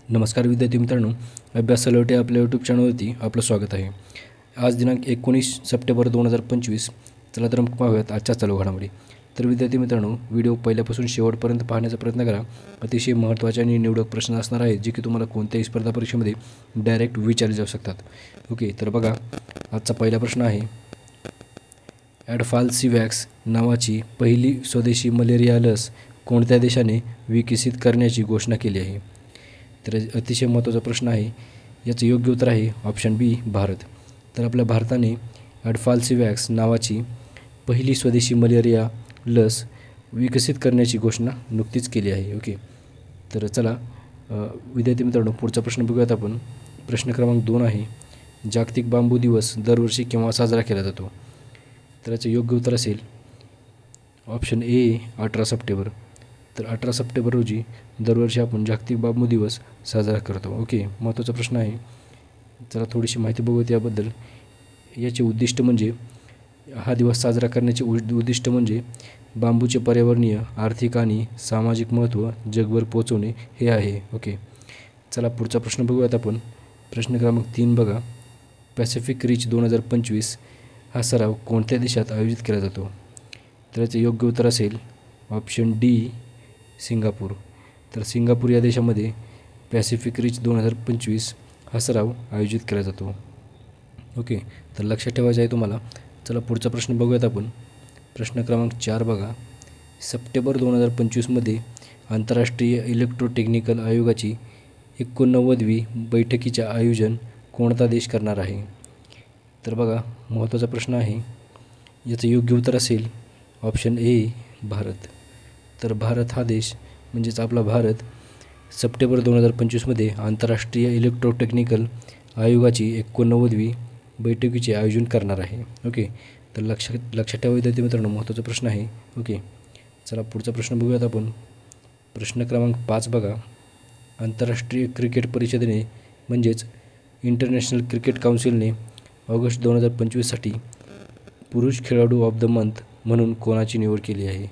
नमस्कार विद्यार्थी मित्रांनो, अभ्यास सलोटे आपल्या यूट्यूब चॅनलवरती आपलं स्वागत आहे. आज दिनांक 19 सप्टेंबर 2025. चला तर मग पाहूयात आजच्या चालू घडामोडी. तर विद्यार्थी मित्रांनो, व्हिडिओ पहिल्यापासून शेवटपर्यंत पाहण्याचा प्रयत्न करा. अतिशय महत्त्वाचे आणि निवडक प्रश्न असणार आहेत जे की तुम्हाला कोणत्याही स्पर्धा परीक्षेमध्ये डायरेक्ट विचारले जाऊ शकतात. ओके, तर बघा आजचा पहिला प्रश्न आहे. ॲडफाल्सिवॅक्स नावाची पहिली स्वदेशी मलेरिया लस कोणत्या देशाने विकसित करण्याची घोषणा केली आहे? तर अतिशय महत्त्वाचा प्रश्न आहे. याचं योग्य उत्तर आहे ऑप्शन बी, भारत. तर आपल्या भारताने ॲडफाल्सिवॅक्स नावाची पहिली स्वदेशी मलेरिया लस विकसित करण्याची घोषणा नुकतीच केली आहे. ओके, तर चला विद्यार्थी मित्रांनो, पुढचा प्रश्न बघूयात आपण. प्रश्न क्रमांक 2 आहे. जागतिक बांबू दिवस दरवर्षी केव्हा साजरा केला जातो? तर याचं योग्य उत्तर असेल ऑप्शन ए, 18 सप्टेंबर. तर 18 सप्टेंबर रोजी दरवर्षी आपण जागतिक बांबू दिवस साजरा करतो. ओके, महत्त्वाचा प्रश्न आहे. चला थोडीशी माहिती बघूयात याबद्दल. याचे उद्दिष्ट म्हणजे, हा दिवस साजरा करण्याचे उद्दिष्ट म्हणजे बांबूचे पर्यावरणीय, आर्थिक आणि सामाजिक महत्त्व जगभर पोहोचवणे हे आहे. ओके, चला पुढचा प्रश्न बघूयात आपण. प्रश्न क्रमांक 3 बघा. पॅसिफिक रिच 2025 हा सराव कोणत्या देशात आयोजित केला जातो? तर याचे योग्य उत्तर असेल ऑप्शन डी, सिंगापूर. तर सिंगापूर या देशामध्ये पॅसिफिक रिच 2025 हा सराव आयोजित केला जातो. ओके, तर लक्षात ठेवायचं आहे तुम्हाला. चला पुढचा प्रश्न बघूयात आपण. प्रश्न क्रमांक 4 बघा. सप्टेंबर 2025मध्ये आंतरराष्ट्रीय इलेक्ट्रोटेक्निकल आयोगाची 89वी बैठकीचे आयोजन कोणता देश करणार आहे? तर बघा महत्त्वाचा प्रश्न आहे. याचं योग्य उत्तर असेल ऑप्शन ए, भारत. तर भारत हा देश म्हणजेच आपला भारत सप्टेंबर 2025मध्ये आंतरराष्ट्रीय इलेक्ट्रोटेक्निकल आयोगाची 89वी बैठकीचे आयोजन करणार आहे. ओके, तर लक्षात ठेवा विद्यार्थी मित्रांनो, महत्त्वाचा प्रश्न आहे. ओके, चला पुढचा प्रश्न बघूयात आपण. प्रश्न क्रमांक 5 बघा. आंतरराष्ट्रीय क्रिकेट परिषदेने म्हणजेच इंटरनॅशनल क्रिकेट काउन्सिलने ऑगस्ट 2025साठी पुरुष खेळाडू ऑफ द मंथ म्हणून कोणाची निवड केली आहे?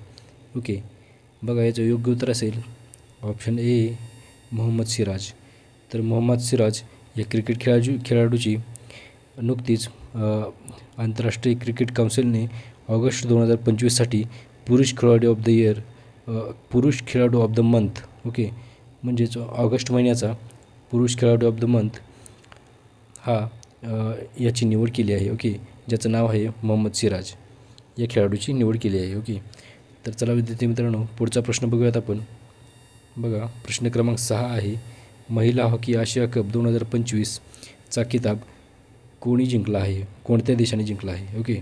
ओके, बघा याचं योग्य उत्तर असेल ऑप्शन ए, मोहम्मद सिराज. तर मोहम्मद सिराज या क्रिकेट खेळाडूची नुकतीच आंतरराष्ट्रीय क्रिकेट काउन्सिलने ऑगस्ट 2025साठी पुरुष खेळाडू ऑफ द मंथ, ओके, म्हणजेच ऑगस्ट महिन्याचा पुरुष खेळाडू ऑफ द मंथ हा याची निवड केली आहे. ओके, ज्याचं नाव आहे मोहम्मद सिराज. या खेळाडूची निवड केली आहे. ओके, तर चला विद्यार्थी मित्रांनो, पुढचा प्रश्न बघूयात आपण. बघा प्रश्न क्रमांक 6 आहे. महिला हॉकी आशिया कप 2025चा किताब कोणी जिंकला आहे? कोणत्या देशाने जिंकला आहे? ओके,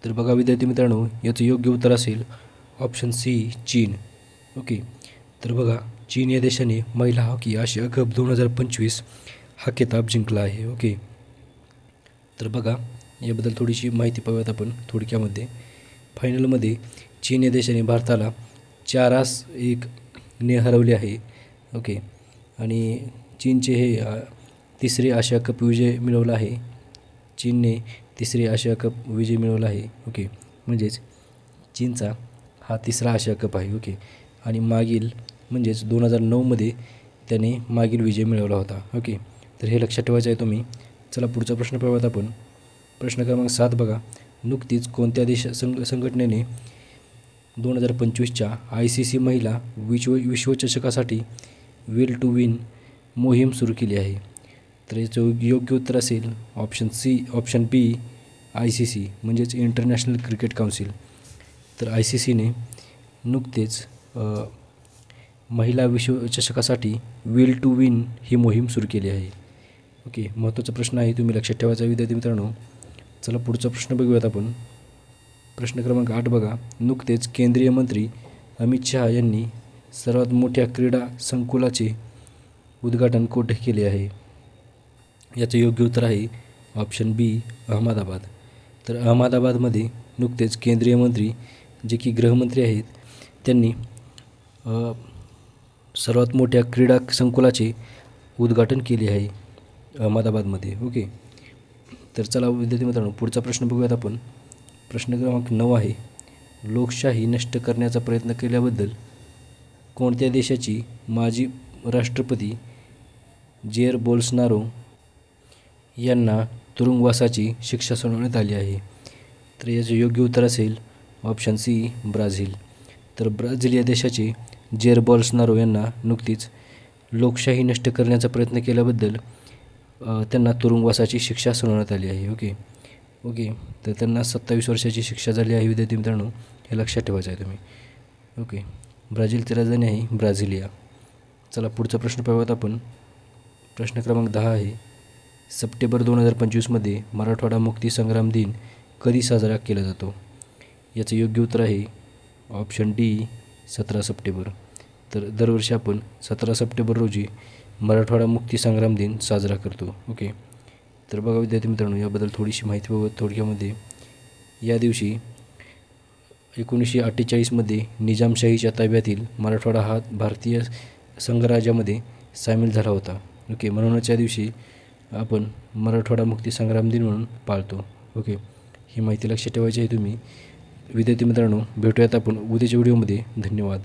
तर बघा विद्यार्थी मित्रांनो, याचं योग्य उत्तर असेल ऑप्शन सी, चीन. ओके, तर बघा चीन या देशाने महिला हॉकी आशिया कप 2025 हा किताब जिंकला आहे. ओके, तर बघा याबद्दल थोडीशी माहिती पाहूयात आपण थोडक्यामध्ये. फायनलमध्ये चीन या देशाने भारताला 4-1 ने हरवले आहे. ओके, आणि चीनचे हे तिसरे आशिया कप विजय मिळवला आहे. चीनने तिसरे आशिया कप विजय मिळवला आहे. ओके, म्हणजेच चीनचा हा तिसरा आशिया कप आहे. ओके, आणि मागील म्हणजेच 2009मध्ये त्याने मागील विजय मिळवला होता. ओके, तर हे लक्षात ठेवायचं आहे तुम्ही. चला पुढचा प्रश्न पाहूयात आपण. प्रश्न क्रमांक 7 बघा. नुकतीच कोणत्या संघटनेने 2025च्या ICC महिला विश्वचषकासाठी विल टू विन मोहीम सुरू केली आहे? तर याचं योग्य उत्तर असेल ऑप्शन बी, ICC म्हणजेच इंटरनॅशनल क्रिकेट काउन्सिल. तर ICCने नुकतेच महिला विश्वचषकासाठी विल टू विन ही मोहीम सुरू केली आहे. ओके, महत्त्वाचा प्रश्न आहे, तुम्ही लक्षात ठेवायचा विद्यार्थी मित्रांनो. चला पुढचा प्रश्न बघूयात आपण. प्रश्न क्रमांक 8 बघा. नुकतेच केंद्रीय मंत्री अमित शहा यांनी सर्वात मोठ्या क्रीडा संकुलाचे उद्घाटन कोठे केले आहे? याचं योग्य उत्तर आहे ऑप्शन बी, अहमदाबाद. तर अहमदाबादमध्ये नुकतेच केंद्रीय मंत्री जे की गृहमंत्री आहेत त्यांनी सर्वात मोठ्या क्रीडा संकुलाचे उद्घाटन केले आहे अहमदाबादमध्ये. ओके, तर चला विद्यार्थी मित्रांनो, पुढचा प्रश्न बघूयात आपण. प्रश्न क्रमांक 9 आहे. लोकशाही नष्ट करण्याचा प्रयत्न केल्याबद्दल कोणत्या देशाची माजी राष्ट्रपती जेर बोल्सनारो यांना तुरुंगवासाची शिक्षा सुनावण्यात आली आहे? तर याचे योग्य उत्तर असेल ऑप्शन सी ब्राझील. तर ब्राझील या देशाचे जेर बोल्सनारो यांना नुकतीच लोकशाही नष्ट करण्याचा प्रयत्न केल्याबद्दल त्यांना तुरुंगवासाची शिक्षा सुनावण्यात आली आहे. ओके तर त्यांना 27 वर्षाची शिक्षा झाली आहे विद्यार्थी मित्रांनो, हे लक्षात ठेवायचं आहे तुम्ही. ब्राझीलची राजधानी आहे ब्राझिलिया. चला पुढचा प्रश्न पाहूयात आपण. प्रश्न क्रमांक 10 आहे, सप्टेंबर 2025मध्ये मराठवाडा मुक्ती संग्राम दिन कधी साजरा केला जातो? याचं योग्य उत्तर आहे ऑप्शन डी 17 सप्टेंबर. तर दरवर्षी आपण 17 सप्टेंबर रोजी मराठवाडा मुक्ती संग्राम दिन साजरा करतो. तर बघा विद्यार्थी मित्रांनो, याबद्दल थोडीशी माहिती बघू थोडक्यामध्ये. या दिवशी 1948मध्ये निजामशाहीच्या ताब्यातील मराठवाडा हा भारतीय संघराज्यामध्ये सामील झाला होता. म्हणूनच या दिवशी आपण मराठवाडा मुक्ती संग्राम दिन म्हणून पाळतो. ही माहिती लक्षात ठेवायची आहे तुम्ही. विद्यार्थी मित्रांनो, भेटूयात आपण उद्याच्या व्हिडिओमध्ये. धन्यवाद.